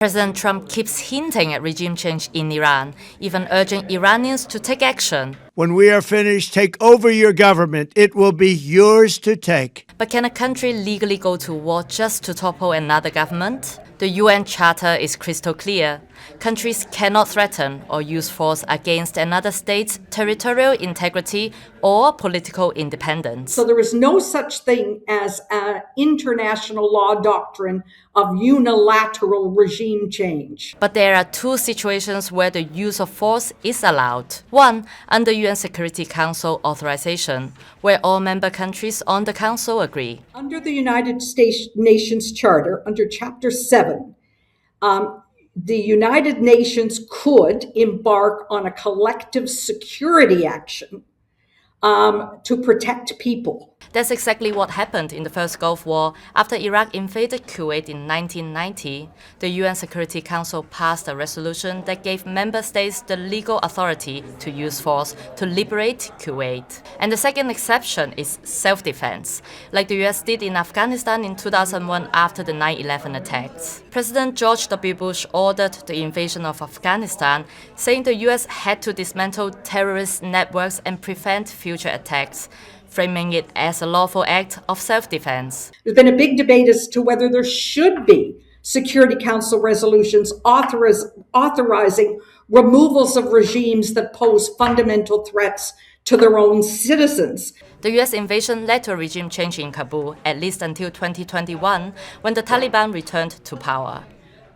President Trump keeps hinting at regime change in Iran, even urging Iranians to take action. When we are finished, take over your government. It will be yours to take. But can a country legally go to war just to topple another government? The UN Charter is crystal clear. Countries cannot threaten or use force against another state's territorial integrity or political independence. So there is no such thing as an international law doctrine of unilateral regime change. But there are two situations where the use of force is allowed. One, under UN Security Council authorization, where all member countries on the Council agree. Under the United Nations Charter, under Chapter 7, the United Nations could embark on a collective security action to protect people. That's exactly what happened in the first Gulf War. After Iraq invaded Kuwait in 1990, the UN Security Council passed a resolution that gave member states the legal authority to use force to liberate Kuwait. And the second exception is self-defense, like the US did in Afghanistan in 2001 after the 9/11 attacks. President George W. Bush ordered the invasion of Afghanistan, saying the US had to dismantle terrorist networks and prevent future attacks, framing it as a lawful act of self-defense. There's been a big debate as to whether there should be Security Council resolutions authorizing removals of regimes that pose fundamental threats to their own citizens. The US invasion led to a regime change in Kabul, at least until 2021, when the Taliban returned to power.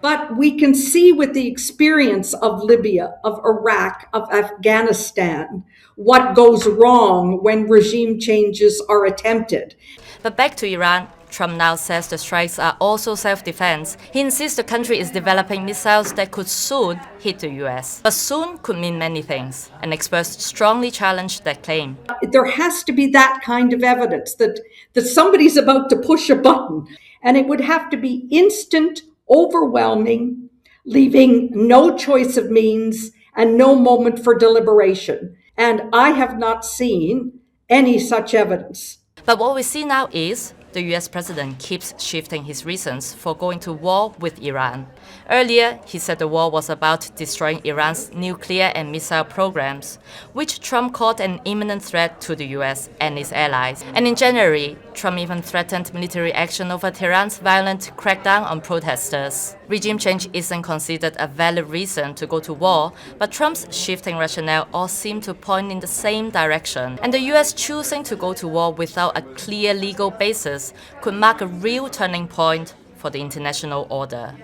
But we can see with the experience of Libya, of Iraq, of Afghanistan, what goes wrong when regime changes are attempted. But back to Iran, Trump now says the strikes are also self-defense. He insists the country is developing missiles that could soon hit the US. But soon could mean many things, and experts strongly challenge that claim. There has to be that kind of evidence that somebody's about to push a button, and it would have to be instant, overwhelming, leaving no choice of means and no moment for deliberation. And I have not seen any such evidence. But what we see now is the US president keeps shifting his reasons for going to war with Iran. Earlier, he said the war was about destroying Iran's nuclear and missile programs, which Trump called an imminent threat to the US and its allies. And in January, Trump even threatened military action over Tehran's violent crackdown on protesters. Regime change isn't considered a valid reason to go to war, but Trump's shifting rationale all seem to point in the same direction. And the US choosing to go to war without a clear legal basis could mark a real turning point for the international order.